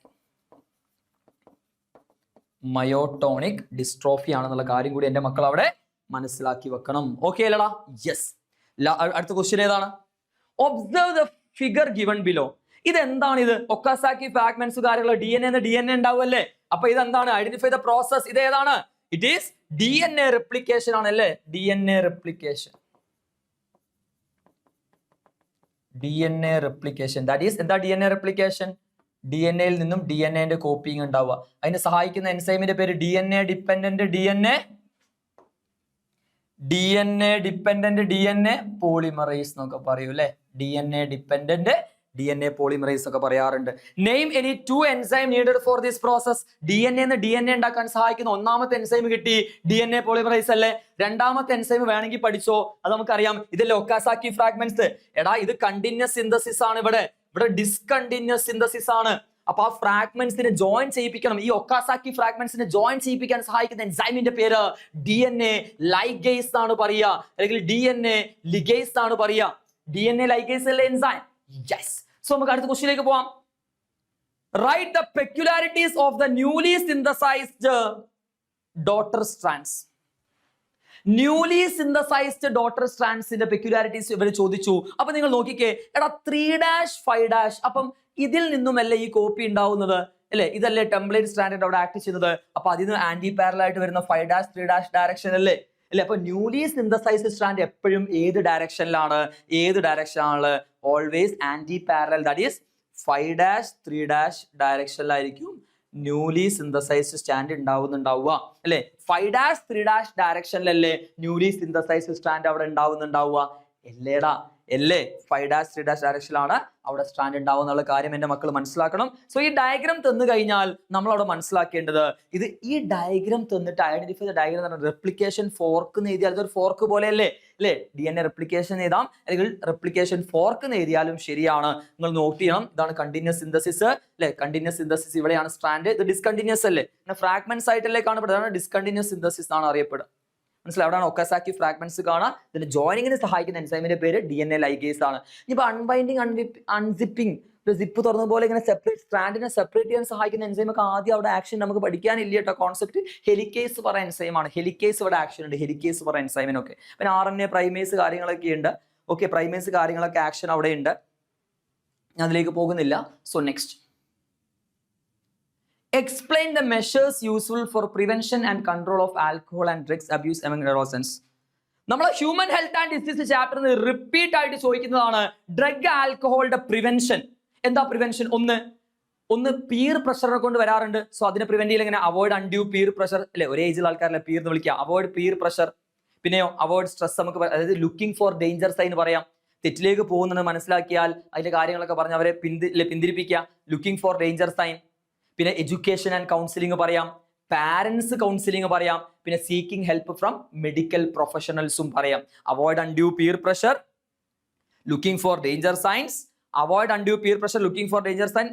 Myotonic dystrophy ആണെന്നുള്ള കാര്യം കൂടി എന്റെ മക്കൾ അവിടെ മനസ്സിലാക്കി വെക്കണം. ഓക്കെ അല്ലടാ? യെസ്. അടുത്ത ക്വസ്റ്റ്യൻ ഏതാണ്? Observe the figure given below. ഇതെന്താണ്? ഇത് ഒക്കാസാക്കി ഫ്രാഗ്മെന്റ്സ് കാര്യങ്ങൾ DNA ഉണ്ടാവും അല്ലേ? അപ്പൊ ഇതെന്താണ്? Identify the process. ഇത് ഏതാണ്? ഇറ്റ് ഈസ് DNA റെപ്ലിക്കേഷൻ ആണല്ലേ? DNA replication. DNA replication that is എന്താ? DNA റെപ്ലിക്കേഷൻ DNA-യിൽ നിന്നും DNA-ന്റെ കോപ്പിങ് ഉണ്ടാവുക. അതിനെ സഹായിക്കുന്ന എൻസൈമിന്റെ പേര് DNA ഡിപ്പെൻഡന്റ് DNA പോളിമറൈസ് എന്നൊക്കെ പറയൂ അല്ലെ? DNA ഡിപ്പെൻഡന്റ് DNA പോളിമറൈസ് ഒക്കെ പറയാറുണ്ട്. Name any 2 enzyme needed for this process. DNA ഉണ്ടാക്കാൻ സഹായിക്കുന്ന ഒന്നാമത്തെ എൻസൈം കിട്ടി, DNA പോളിമറൈസ് അല്ലേ? രണ്ടാമത്തെ എൻസൈം വേണമെങ്കിൽ പഠിച്ചോ, അത് നമുക്കറിയാം. ഇതിലെ ഒക്കാസാക്കി ഫ്രാഗ്മെന്റ്സ്. എടാ ഇത് കണ്ടിന്യൂസ് സിന്തസിസ് ആണ്. ഇവിടെ ഡിസ്കണ്ടിന്യൂസ് സിന്തസിസ് ആണ്. അപ്പൊ ആ ഫ്രാഗ്മെന്റ്സിനെ ജോയിൻ ചെയ്യിപ്പിക്കണം. ഈ ഒക്കാസാക്കി ഫ്രാഗ്മെന്റ്സിനെ ജോയിൻ ചെയ്യിപ്പിക്കാൻ സഹായിക്കുന്ന എൻസൈമിന്റെ പേര് DNA ലൈഗേസ് ആണ് പറയുക, അല്ലെങ്കിൽ DNA ലിഗേസ് ആണ് പറയുക. DNA ലൈഗേസ് അല്ലേ എൻസൈം? യെസ്. സോ നമുക്ക് അടുത്ത ക്വസ്റ്റ്യനിലേക്ക് പോവാം. Write the peculiarities of the newly synthesised daughter strands. Newly synthesised daughter സ്ട്രാൻഡ്സിന്റെ പെക്യുലാരിറ്റീസ് ഇവർ ചോദിച്ചു. അപ്പൊ നിങ്ങൾ നോക്കിക്കേ, എടാ 3' 5'. അപ്പം ഇതിൽ നിന്നുമല്ലേ ഈ കോപ്പി ഉണ്ടാവുന്നത് അല്ലെ? ഇതല്ലേ ടെംപ്ലേറ്റ് സ്റ്റാൻഡേർഡ് അവിടെ ആക്ട് ചെയ്യുന്നത്. അപ്പൊ അതിന് ആന്റി പാരലൽ ആയിട്ട് വരുന്ന 5' 3' ഡയറക്ഷൻ അല്ലേ? അപ്പൊ ന്യൂലി സിന്തസൈസ്ഡ് സ്ട്രാൻഡ് എപ്പോഴും ഏത് ഡയറക്ഷനാണ്? Always antiparallel. That is 5' 3' ഡയറക്ഷനിലായിരിക്കും ന്യൂലി സിന്തസൈസ്ഡ് സ്റ്റാൻഡ് ഉണ്ടാവുക അല്ലെ? 5' 3' ഡയറക്ഷനിലല്ലേ ന്യൂലി സിന്തസൈസ്ഡ് സ്റ്റാൻഡ് അവിടെ ഉണ്ടാവുക? എല്ലേടാ, എല്ലേ? 5' 3' ഡയറക്ഷനിലാണ് അവിടെ സ്റ്റാൻഡ് ഉണ്ടാവുന്നുള്ള കാര്യം എന്റെ മക്കൾ മനസ്സിലാക്കണം. സോ ഈ ഡയഗ്രാം തന്നു കഴിഞ്ഞാൽ നമ്മൾ അവിടെ മനസ്സിലാക്കേണ്ടത്, ഇത് ഈ ഡയഗ്രാം തന്നിട്ട് ഐഡന്റിഫൈ ദ ഡയഗ്രാം എന്ന് പറഞ്ഞാൽ റെപ്ലിക്കേഷൻ ഫോർക്ക് എന്ന് എഴുതിയാൽ അതൊരു ഫോർക്ക് പോലെ അല്ലേ? DNA റെപ്ലിക്കേഷൻ എഴുതാം, അല്ലെങ്കിൽ റെപ്ലിക്കേഷൻ ഫോർക്ക് എന്ന് എഴുതിയാലും ശരിയാണ്. നിങ്ങൾ നോട്ട് ചെയ്യണം. ഇതാണ് കണ്ടിന്യൂസ് സിന്തസിസ് അല്ലെ? കണ്ടിന്യൂസ് സിന്തസിസ് ഇവിടെയാണ് സ്ട്രാൻഡ്. ഇത് ഡിസ്കണ്ടിന്യൂസ് അല്ലേ? ഫ്രാഗ്മെന്റ്സ് ആയിട്ടല്ലേ കാണപ്പെടുന്നത്? ഡിസ്കണ്ടിന്യൂസ് സിന്തസിസ് ആണ് അറിയപ്പെടുക. മനസ്സിലായി? അവിടെയാണ് ഒക്കാസാക്കി ഫ്രാഗ്മെന്റ്സ് കാണാം. ഇതിന്റെ ജോയിനിങ്ങിന് സഹായിക്കുന്ന എൻസൈമിന്റെ പേര് DNA ലൈഗേസ് ആണ്. ഇനിയിപ്പോ അൺബൈൻഡിങ് അൺസിപ്പിംഗ്, സിപ്പ് തുറന്ന പോലെ ഇങ്ങനെ സ്ട്രാൻഡിനെ സെപ്പറേറ്റ് ചെയ്യാൻ സഹായിക്കുന്ന എൻസൈം ഒക്കെ ആദ്യം അവിടെ ആക്ഷൻ നമുക്ക് പഠിക്കാനില്ല കേട്ടോ. കോൺസെപ്റ്റ് ഹെലിക്കേസ് പറയുന്ന എൻസൈമാണ്. ഹെലിക്കേസ് ഇവിടെ ആക്ഷൻ ഉണ്ട്. ഹെലിക്കേസ് പറയുന്ന എൻസൈമിനൊക്കെ പിന്നെ RNA പ്രൈമേസ് കാര്യങ്ങളൊക്കെ ഉണ്ട്. ഓക്കെ, പ്രൈമേസ് കാര്യങ്ങളൊക്കെ ആക്ഷൻ അവിടെ ഉണ്ട്. ഞാൻ അതിലേക്ക് പോകുന്നില്ല. So next, explain the measures useful for prevention and control of alcohol and drugs abuse among adolescents. നമ്മളെ ഹ്യൂമൻ ഹെൽത്ത് ആൻഡ് ഡിസീസ് ചാപ്റ്ററിൽ റിപ്പീറ്റ് ആയിട്ട് ചോദിക്കുന്നതാണ് ഡ്രഗ് ആൽക്കഹോളിന്റെ പ്രിവെൻഷൻ. എന്താ പ്രിവെൻഷൻ? ഒന്ന് പീർ പ്രഷറിനെ കൊണ്ട് വരാറുണ്ട്. സോ അതിനെ പ്രിവെന്റ് ചെയ്യൽ എങ്ങനെ? അവോയ്ഡ് അൺഡ്യൂ പീർ പ്രഷർ അല്ലെ? ഒരേ ഏജിൽ ആൾക്കാരല്ലേ പീർ എന്ന് വിളിക്കുക. അവോയ്ഡ് പീർ പ്രഷർ. പിന്നെയോ അവോയ്ഡ് സ്ട്രെസ്. നമുക്ക് അതായത് ലുക്കിംഗ് ഫോർ ഡേഞ്ചർ സൈൻ പറയാം. തെറ്റിലേക്ക് പോകുന്നത് മനസ്സിലാക്കിയാൽ അതിന്റെ കാര്യങ്ങളൊക്കെ പറഞ്ഞ് അവരെ പിന്തിരിപ്പിക്കുക. Looking for danger sign. പിന്നെ എഡ്യൂക്കേഷൻ ആൻഡ് കൗൺസിലിംഗ് പറയാം, പാരന്റ്സ് കൗൺസിലിംഗ് പറയാം, പിന്നെ സീക്കിംഗ് ഹെൽപ്പ് ഫ്രം മെഡിക്കൽ പ്രൊഫഷണൽസും പറയാം. Avoid undue peer pressure, looking for danger signs, avoid undue peer pressure, looking for danger sign,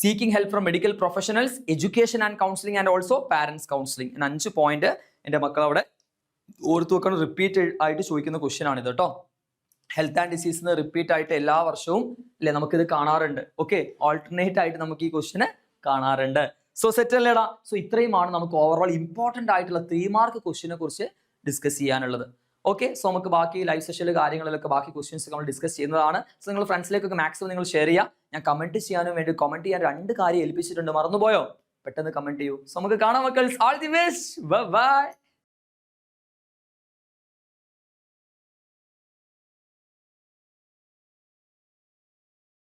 seeking help from medical professionals, education and counselling and also parents counselling. 5 point എന്റെ മക്കൾ അവിടെ ഓർത്തു വെക്കണം. Repeat ആയിട്ട് ചോദിക്കുന്ന question ആണ് ഇത് കേട്ടോ. ഹെൽത്ത് ആൻഡ് ഡിസീസിന് റിപ്പീറ്റ് ആയിട്ട് എല്ലാ വർഷവും അല്ലെ നമുക്കിത് കാണാറുണ്ട്. ഓക്കെ, ഓൾട്ടർനേറ്റ് ആയിട്ട് നമുക്ക് ഈ ക്വസ്റ്റ്യന് കാണാറുണ്ട്. സോ സെറ്റ് അല്ലേടാ? സോ ഇത്രയുമാണ് നമുക്ക് ഓവറോൾ ഇമ്പോർട്ടന്റ് ആയിട്ടുള്ള 3 മാർക്ക് ക്വസ്റ്റ്യനെ കുറിച്ച് ഡിസ്കസ് ചെയ്യാനുള്ളത്. ഓക്കെ, സോ നമുക്ക് ബാക്കി ലൈവ് സെഷനിലെ കാര്യങ്ങളിലൊക്കെ ബാക്കി ക്വസ്റ്റ്യൻസ് നമ്മൾ ഡിസ്കസ് ചെയ്യുന്നതാണ്. സോ നിങ്ങൾ ഫ്രണ്ട്സിലേക്കൊക്കെ മാക്സിമം നിങ്ങൾ ഷെയർ ചെയ്യുക. ഞാൻ കമന്റ് ചെയ്യാനും വേണ്ടി കമന്റ് ചെയ്യാൻ 2 കാര്യം ഏൽപ്പിച്ചിട്ടുണ്ട്, മറന്നുപോയോ? പെട്ടെന്ന് കമന്റ് ചെയ്യൂ. സോ നമുക്ക് കാണാം മക്കൾസ്. All the best. Bye by.